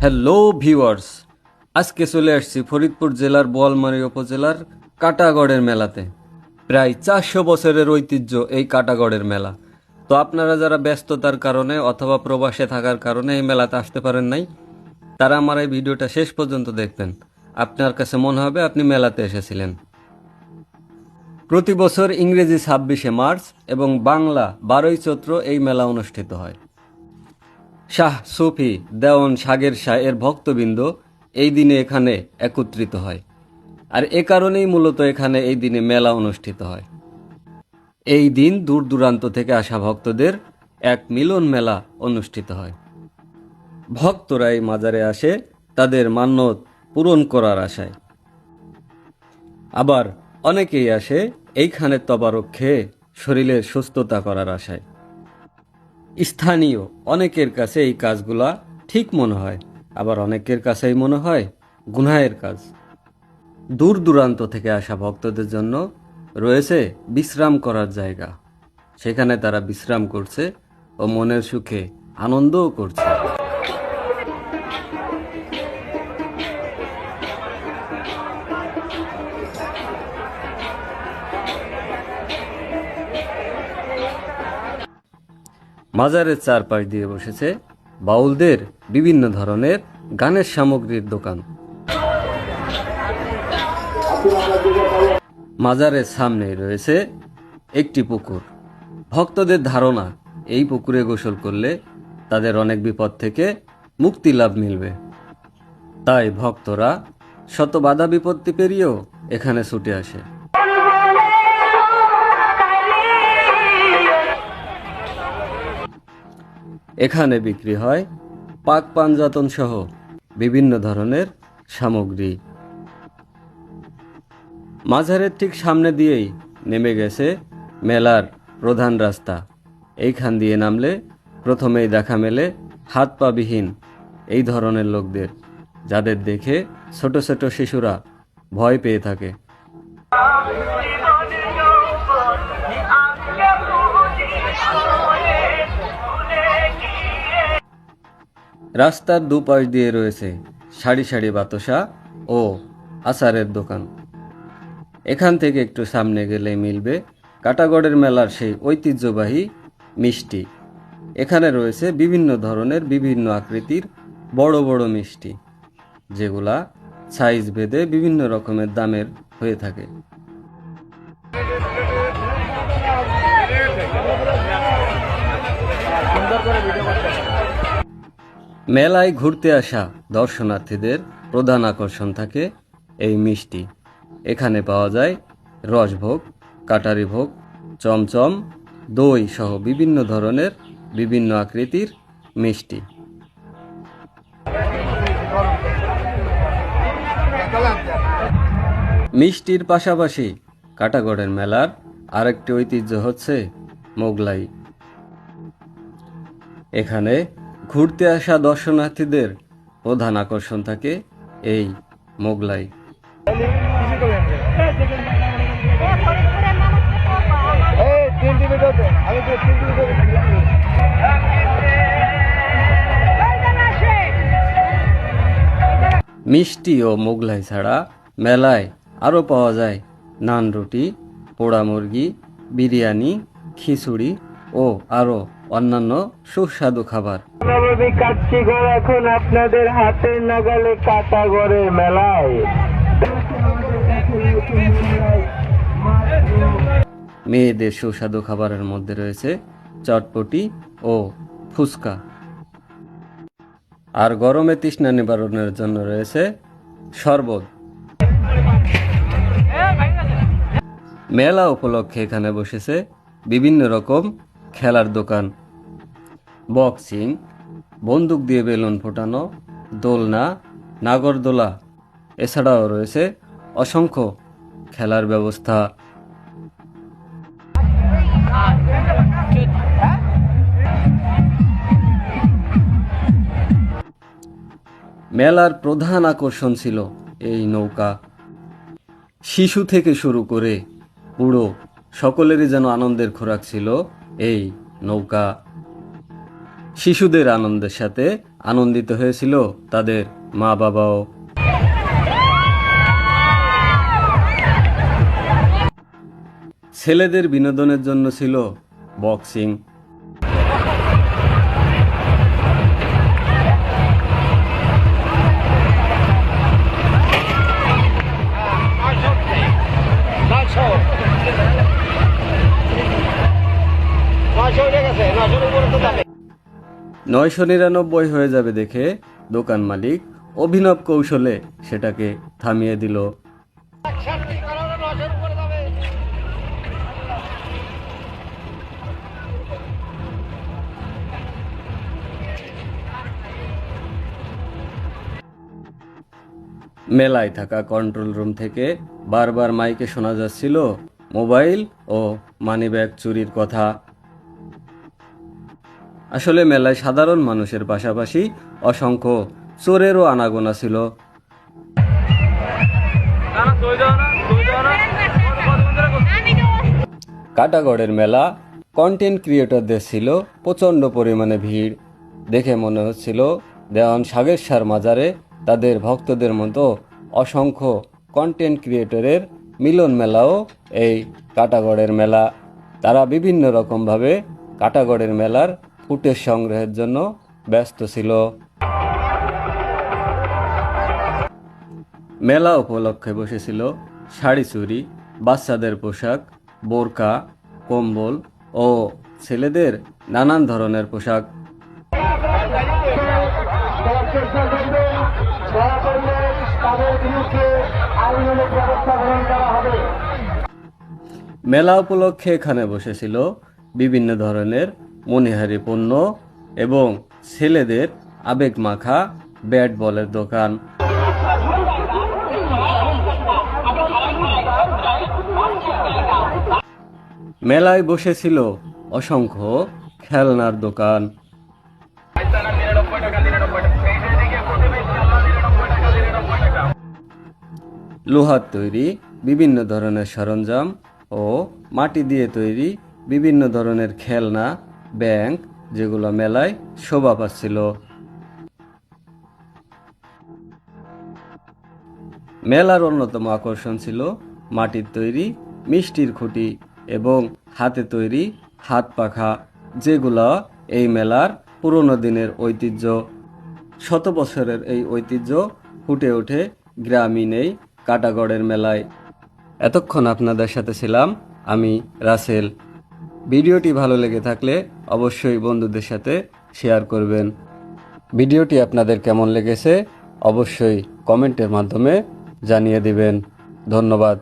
Hello viewers, আজকে চলে আসছি ফরিদপুর জেলার বোয়ালমারী উপজেলার কাটাগড়ের মেলাতে। প্রায় 400 বছরের ঐতিহ্য এই কাটাগড়ের মেলা। তো আপনারা যারা ব্যস্ততার কারণে অথবা প্রবাসে থাকার কারণে এই মেলাতে আসতে পারেন নাই, তারা আমার এই ভিডিওটা শেষ পর্যন্ত দেখবেন। আপনার কাছে মনে হবে আপনি মেলাতে এসেছিলেন। প্রতি বছর ইংরেজি 26শে মার্চ এবং বাংলা 12ই চৈত্র এই মেলা অনুষ্ঠিত হয়। শাহ সুফি দেওয়ান সাগের শাহ এর ভক্তবৃন্দ এই দিনে এখানে একত্রিত হয়, আর এ কারণেই মূলত এখানে এই দিনে মেলা অনুষ্ঠিত হয়। এই দিন দূর দূরান্ত থেকে আসা ভক্তদের এক মিলন মেলা অনুষ্ঠিত হয়। ভক্তরা এই মাজারে আসে তাদের মান্যত পূরণ করার আশায়। আবার অনেকেই আসে এইখানে তবারক খেয়ে শরীরের সুস্থতা করার আশায়। স্থানীয় অনেকের কাছে এই কাজগুলা ঠিক মনে হয়, আবার অনেকের কাছেই মনে হয় গুনাহের কাজ। দূর দূরান্ত থেকে আসা ভক্তদের জন্য রয়েছে বিশ্রাম করার জায়গা। সেখানে তারা বিশ্রাম করছে ও মনের সুখে আনন্দও করছে। মাজারের চারপাশ দিয়ে বসেছে বাউলদের বিভিন্ন ধরনের গানের সামগ্রীর দোকান। মাজারের সামনে রয়েছে একটি পুকুর। ভক্তদের ধারণা এই পুকুরে গোসল করলে তাদের অনেক বিপদ থেকে মুক্তি লাভ মিলবে। তাই ভক্তরা শত বাধা বিপত্তি পেরিয়েও এখানে ছুটে আসে। এখানে বিক্রি হয় পাক পাঞ্জাতন সহ বিভিন্ন ধরনের সামগ্রী। মাজারের ঠিক সামনে দিয়েই নেমে গেছে মেলার প্রধান রাস্তা। এইখান দিয়ে নামলে প্রথমেই দেখা মেলে হাত পা বিহীন এই ধরনের লোকদের, যাদের দেখে ছোট ছোট শিশুরা ভয় পেয়ে থাকে। রাস্তার দুপাশ দিয়ে রয়েছে সারি সারি বাতাসা ও আচারের দোকান। এখান থেকে একটু সামনে গেলে মিলবে কাটাগড়ের মেলার সেই ঐতিহ্যবাহী মিষ্টি। এখানে রয়েছে বিভিন্ন ধরনের বিভিন্ন আকৃতির বড় বড় মিষ্টি, যেগুলা সাইজ ভেদে বিভিন্ন রকমের দামের হয়ে থাকে। মেলায় ঘুরতে আসা দর্শনার্থীদের প্রধান আকর্ষণ থাকে এই মিষ্টি। এখানে পাওয়া যায় রসভোগ, কাটারি ভোগ, চমচম, দই সহ বিভিন্ন ধরনের বিভিন্ন আকৃতির মিষ্টি। মিষ্টির পাশাপাশি কাটাগড়ের মেলার আরেকটি ঐতিহ্য হচ্ছে মোগলাই। এখানে ঘুরতে আসা দর্শনার্থীদের প্রধান আকর্ষণ থাকে এই মোগলাই। মিষ্টি ও মোগলাই ছাড়া মেলায় আরও পাওয়া যায় নান রুটি, পোড়া মুরগি, বিরিয়ানি, খিচুড়ি ও আরও অন্যান্য সুস্বাদু খাবার। এখন আপনাদের হাতের নাগালে কাটাগড়ের মেলায় মেয়েদের সুস্বাদু খাবারের মধ্যে রয়েছে চটপটি ও ফুচকা। আর গরমে তৃষ্ণা নিবারণের জন্য রয়েছে শরবত। মেলা উপলক্ষে এখানে বসেছে বিভিন্ন রকম খেলার দোকান, বক্সিং, বন্দুক দিয়ে বেলুন ফোটানো, দোলনা, নাগরদোলা, এছাড়াও রয়েছে অসংখ্য খেলার ব্যবস্থা। মেলার প্রধান আকর্ষণ ছিল এই নৌকা। শিশু থেকে শুরু করে বুড়ো সকলেরই যেন আনন্দের খোরাক ছিল এই নৌকা। শিশুদের আনন্দের সাথে আনন্দিত হয়েছিল তাদের মা বাবাও। ছেলেদের বিনোদনের জন্য ছিল বক্সিং। $999 হয়ে যাবে দেখে দোকান মালিক অভিনব কৌশলে সেটাকে থামিয়ে দিল। মেলায় থাকা কন্ট্রোল রুম থেকে বারবার মাইকে শোনা যাচ্ছিল মোবাইল ও মানিব্যাগ চুরির কথা। আসলে মেলায় সাধারণ মানুষের পাশাপাশি অসংখ্য চোরেরও আনাগোনা ছিল। কাটাগড়ের মেলা কন্টেন্ট ক্রিয়েটরদের ছিল প্রচণ্ড পরিমাণে ভিড়। দেখে মনে হচ্ছিল দেওয়ান সাগেশ্বর মাজারে তাদের ভক্তদের মতো অসংখ্য কন্টেন্ট ক্রিয়েটরের মিলন মেলাও এই কাটাগড়ের মেলা। তারা বিভিন্ন রকমভাবে কাটাগড়ের মেলার ফুটেজ সংগ্রহের জন্য ব্যস্ত ছিল। মেলা উপলক্ষে বসেছিল শাড়ি চুরি, বাচ্চাদের পোশাক, বোরকা, কম্বল ও ছেলেদের নানান ধরনের পোশাক। মেলা উপলক্ষে এখানে বসেছিল বিভিন্ন ধরনের মণিহারি পণ্য এবং ছেলেদের আবেগ মাখা ব্যাট বলের দোকান। মেলায় বসেছিল অসংখ্য খেলনার দোকান। লোহার তৈরি বিভিন্ন ধরনের সরঞ্জাম ও মাটি দিয়ে তৈরি বিভিন্ন ধরনের খেলনা, ব্যাংক, যেগুলো মেলায় শোভা পাচ্ছিল। মেলার অন্যতম আকর্ষণ ছিল মাটির তৈরি মিষ্টির খুঁটি এবং হাতে তৈরি হাত পাখা, যেগুলো এই মেলার পুরনো দিনের ঐতিহ্য। শত বছরের এই ঐতিহ্য ফুটে ওঠে গ্রামীণ এই কাটাগড়ের মেলায়। এতক্ষণ আপনাদের সাথে ছিলাম আমি রাসেল। ভিডিওটি ভালো লেগে থাকলে অবশ্যই বন্ধুদের সাথে শেয়ার করবেন। ভিডিওটি আপনাদের কেমন লেগেছে অবশ্যই কমেন্টের মাধ্যমে জানিয়ে দিবেন। ধন্যবাদ।